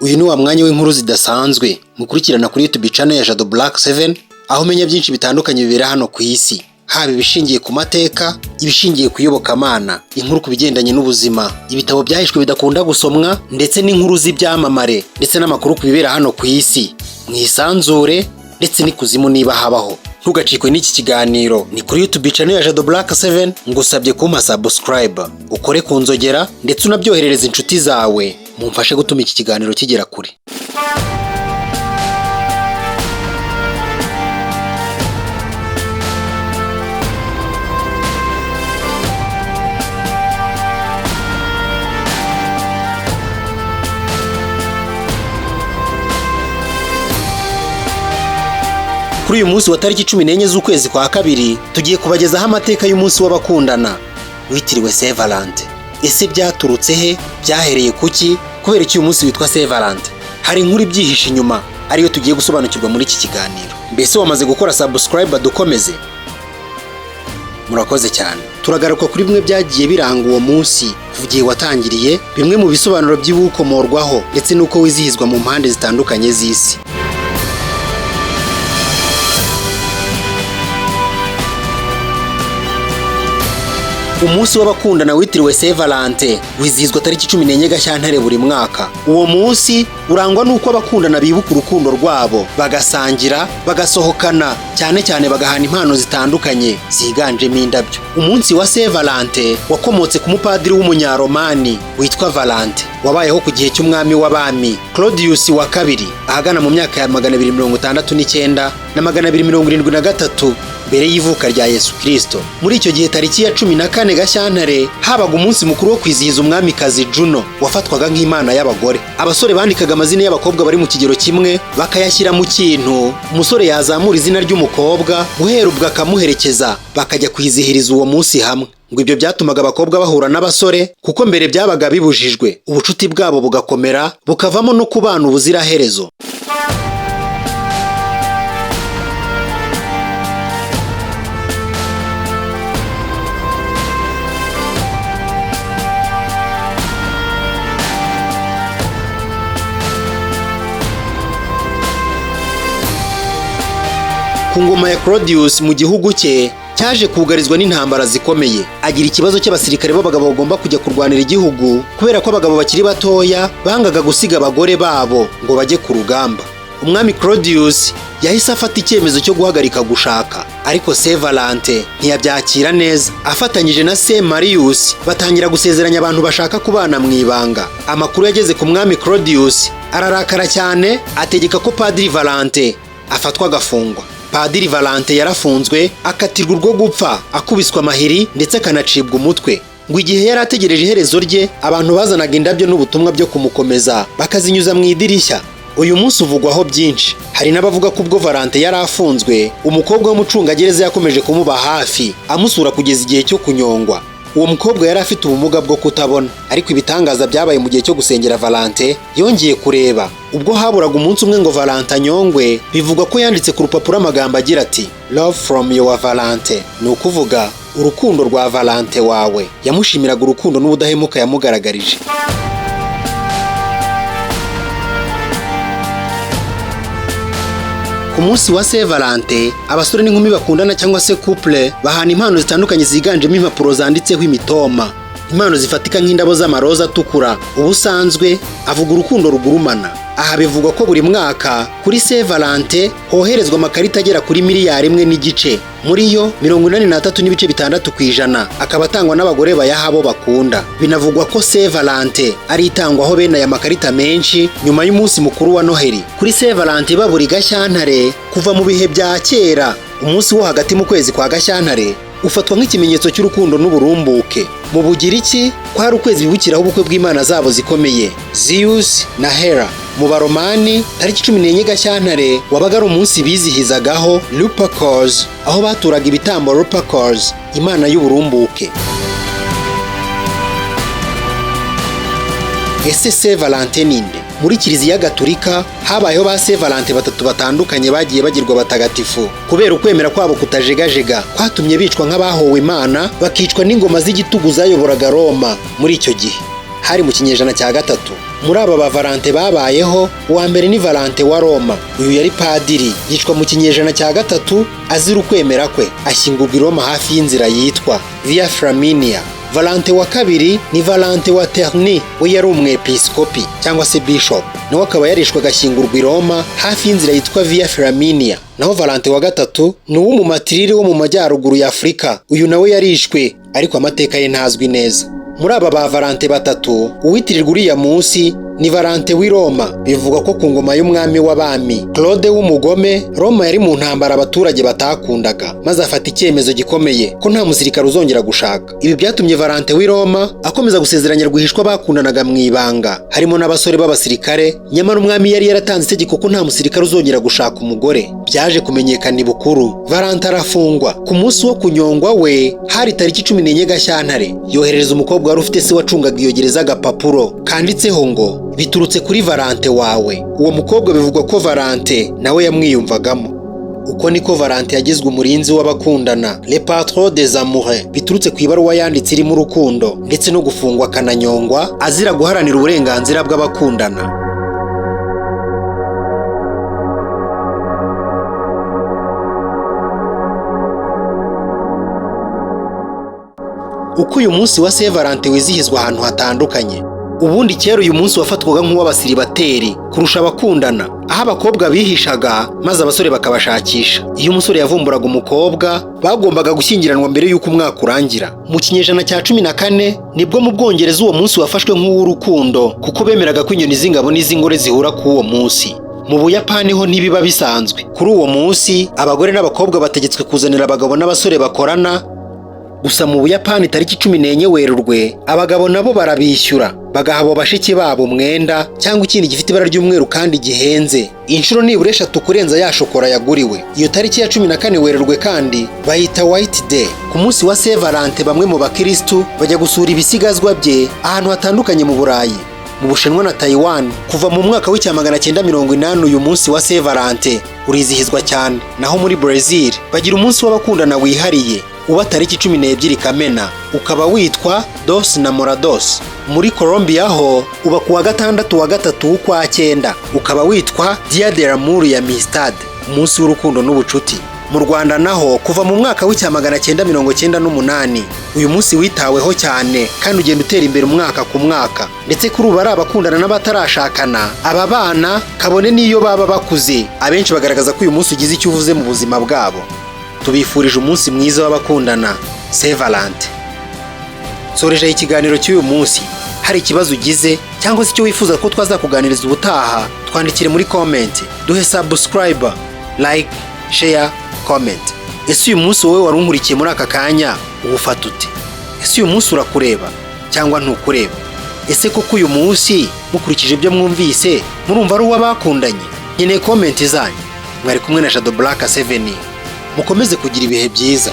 Uyu ni wa mwanya w'inkuru zidasanzwe mukurikirana kuri YouTube channel ya Jado Black7 aho menya byinshi bitandukanye bibera hano ku isi, haba ibishingiye ku mateka, ibishingiye kuyobokamana, inkuru kubigendanye n'ubuzima, ibitabo byahishwe bidakunda gusomwa, ndetse n'inkuru z'ibyamamare, ndetse n'amakuru kubibera hano ku isi mwisanzure ndetse n'ikuzimu niba habaho. Ntugacikwe n'iki kiganiro, ni kuri YouTube channel ya Jado Black7. Ngusabye kumpa subscribe, ukore ku nzogera ndetse unabyoherereza inshuti zawe, mumfashe gutuma iki kiganiro kigera kure. Kuri uyu munsi wa tariki 14 z'ukwezi kwa kabiri tugiye kubagezaho amateka y'umunsi w'abakundana witiriwe Saint Valentin. Ese byaturutse he? Byahereye kuki? Kubera iki uyu munsi witwa Saint Valentin? Hari inkuru ibyihishe inyuma ariyo tugiye gusobanukirwa muri iki kiganiro. Mbese wamaze gukora subscribe dukomeze? Murakoze cyane. Turagaruka kuri bimwe byagiye biranga uwo munsi kugiye watangiriye, bimwe mu bisobanuro by'ubukomorwaho ndetse nuko wizihizwa mu mpande zitandukanye z'isi. Umunsi w'abakundana witiriwe Saint Valentin wizihizwa tariki 14 Gashyantare buri mwaka. Uwo munsi urangwa nuko abakundana bibuka urukundo rwabo, bagasangira, bagasohokana, cyane cyane bagahana impano zitandukanye ziganjemo indabyo. Umunsi wa Saint Valentin wakomotse ku mupadiri w'umunyaromani witwa Valentin, wabayeho ku gihe cy'umwami w'abami Claudius wa kabiri ahagana mu myaka ya 269 na 273 mbere y'ivuka rya Yesu Kristo. Muri icyo gihe tariki ya 14 Gashyantare habaga umunsi mukuru wo kwizihiza umwamikazi Juno wafatwaga nk'imana y'abagore. Abasore bandikaga amazina y'abakobwa bari mu kigero kimwe bakayashyira mu kintu, umusore yazamura izina ry'umukobwa guhera ubwo akamuherekeza bakajya kwizihiriza uwo munsi hamwe. Ngo ibyo byatumaga abakobwa bahura n'abasore kuko mbere byabaga bibujijwe, ubucuti bwabo bugakomera bukavamo no kubana ubuziraherezo. Ku ngoma ya Claudius mu gihugu cye cyaje kugarizwa n'intambara zikomeye, agira ikibazo cy'abasirikare b'abagabo bagomba kujya kurwanira igihugu kubera ko abagabo bakiri batoya bangaga gusiga abagore babo ngo bajye ku rugamba. Umwami Claudius yahise afata icyemezo cyo guhagarika gushaka, ariko Saint Valentin ntiyabyakira neza. Afatanyije na Saint Marius batangira gusezeranya abantu bashaka kubana mu ibanga. Amakuru yageze ku mwami Claudius, ararakara cyane, ategeka ko Padiri Valentin afatwa agafungwa. Padiri Valentin yarafunzwe, akatirwa urwo gupfa, akubiswa amahiri ndetse akanacibwa umutwe. Ngo igihe yari ategereje iherezo rye, abantu bazanaga indabyo n'ubutumwa byo kumukomeza bakazinyuza mu idirishya. Uyu munsi uvugwaho byinshi. Hari n'abavuga ko ubwo Valentin yari afunzwe, umukobwa w'umucungagereza yakomeje kumuba hafi, amusura kugeza igihe cyo kunyongwa. Uwo mukobwa yari afite ubumuga bwo kutabona, ariko ibitangaza byabaye mu gihe cyo gusengera Valentin yongeye kureba. Ubwo haburaga umunsi umwe ngo Valentin anyongwe, bivugwa ko yanditse ku rupapuro amagambo agira ati "Love from your Valentin", ni ukuvuga urukundo rwa Valentin wawe. Yamushimiraga urukundo n'ubudahemuka yamugaragarije. Ku munsi wa Saint Valentin abasore n'inkumi bakundana cyangwa se couple bahana impano zitandukanye ziganjemo impapuro zanditseho imitoma. Impano zifatika nk'indabo z'amaroza atukura. Ubusanzwe avuga urukundo rugurumana. Aha bivugwa ko buri mwaka kuri Saint Valentin hoherezwa amakarita agera kuri 1.5 miliyari. Muri yo 83.6% akaba atangwa n'abagore bayaha abo bakunda. Binavugwa ko Saint Valentin ari itangwaho bene aya makarita menshi nyuma y'umunsi mukuru wa Noheli. Kuri Saint Valentin baburi Gashyantare kuva mu bihe bya kera, umunsi wo hagati mu kwezi kwa Gashyantare ufatwa nk'ikimenyetso cy'urukundo n'uburumbuke. Mu Bugiriki kwari ukwezi bibukiraho ubukwe bw'imana zabo zikomeye, Zeus na Hera. Mu Baromani tariki 14 Gashyantare wabaga ari umunsi bizihizagaho Lupercals, aho baturaga ibitambo Lupercals, imana y'uburumbuke. Ese Saint Valentin ninde? Muri Kiliziya Gatolika habayeho ba Saint Valentin batatu batandukanye bagiye bagirwa batagatifu kubera ukwemera kwabo kutajegajega kwatumye bicwa nk'abahowe Imana, bakicwa n'ingoma z'igitugu zayoboraga Roma muri icyo gihe. hari mu kinyejana cya gatatu. Muri aba ba Valente babayeho, uwa mbere ni Valente wa Roma. Uyu yari padiri, yicwa mu kinyejana cya gatatu azira ukwemera kwe, ashyingurwa i Roma hafi y'inzira yitwa Via Flaminia. Valente wa kabiri ni Valente wa Terni, we yari umwepiskopi cyangwa se bishop, nawe akaba yarishwe agashyingurwa i Roma hafi y'inzira yitwa Via Flaminia. Naho Valente wa gatatu ni uw'umumatiriri wo mu majyaruguru ya Afurika, uyu nawe yarishwe ariko amateka ye ntazwi neza. Muri aba ba Valente batatu, uwitirirwa uriya munsi ni Valente w'i Roma. Bivugwa ko ku ngoma y'umwami w'abami Claude w'umugome, Roma yari mu ntambara abaturage batakundaga, maze afata icyemezo gikomeye ko nta musirikare uzongera gushaka. Ibi byatumye Valente w'i Roma akomeza gusezeranya rwihishwa bakundanaga mu ibanga, harimo n'abasore b'abasirikare, nyamara umwami yari yaratanze itegeko ko nta musirikare uzongera gushaka umugore. Byaje kumenyekana ibukuru, Valente arafungwa. Ku munsi wo kunyongwa we hari tariki 14 Gashyantare, yoherereza umukobwa wari ufite se wacungaga iyo gereza agapapuro kanditseho ngo biturutse kuri Valente wawe. Uwo mukobwa bivugwa ko Valente nawe yamwiyumvagamo. Uko niko Valente yagizwe umurinzi w'abakundana, le patron des amoureux, biturutse ku ibaruwa yanditse irimo urukundo ndetse no gufungwa akananyongwa azira guharanira uburenganzira bw'abakundana. Uko uyu munsi wa Saint Valentin wizihizwa ahantu hatandukanye. Ubundi kera uyu munsi wafatwaga nk'uw'abasiribateri kurusha abakundana, aho abakobwa bihishaga maze abasore bakabashakisha. Iyo umusore yavumburaga umukobwa, bagombaga gushyingiranwa mbere y'uko umwaka urangira. Mu kinyejana cya 14 nibwo mu Bwongereza uwo munsi wafashwe nk'uw'urukundo, kuko bemeraga ko inyoni z'ingabo n'iz'ingore zihura ku uwo munsi. Mu Buyapani ho ntibiba bisanzwe. Kuri uwo munsi abagore n'abakobwa bategetswe kuzanira abagabo n'abasore bakorana. Gusa mu Buyapani tariki 14 Werurwe abagabo nabo barabishyura, bagahabo bashiki babo umwenda cyangwa ikindi gifite ibara ry'umweru kandi gihenze, inshuro nibura 3 kurenza ya shokora yaguriwe. Iyo tariki ya 14 Werurwe kandi bayita White Day. Ku munsi wa Saint Valentin bamwe mu bakristu bajya gusura ibisigazwa bye ahantu hatandukanye mu Burayi. Mu Bushinwa na Taiwan kuva mu mwaka w'1980 uyu munsi wa Saint Valentin urizihizwa cyane. Naho muri Brazil bagira umunsi w'abakundana wihariye, uba tariki 12 Kamena, ukaba witwa Dos Namorados. Muri Colombia ho uba kuwa 6 wa 3 w'ukwa 9, ukaba witwa Dia del Amor y Amistad, umunsi w'urukundo n'ubucuti. Mu Rwanda naho kuva mu mwaka w'1998 uyu munsi witaweho cyane kandi ugenda utera imbere umwaka ku mwaka, ndetse kuri ubu ari abakundana n'abatarashakana, aba bana kabone n'iyo baba bakuze, abenshi bagaragaza ko uyu munsi ugize icyo uvuze mu buzima bwabo. Tubifurije umunsi mwiza w'abakundana, Saint Valentin. Soreje ikiganiro cy'uyu munsi. Hari ikibazo ugize cyangwa se icyo wifuza ko twazakuganiriza ubutaha, twandikire muri comment, duhe subscribe, like, share, comment. Ese uyu munsi wowe warunkurikiye muri aka kanya ubufata ute? Ese uyu munsi urakureba cyangwa ntukureba? Ese koko uyu munsi mukurikije ibyo mwumvise murumva ari uw'abakundanye? Nkeneye comment zanyu. Mwari kumwe na Jado Black 7. Mukomeze kugira ibihe byiza.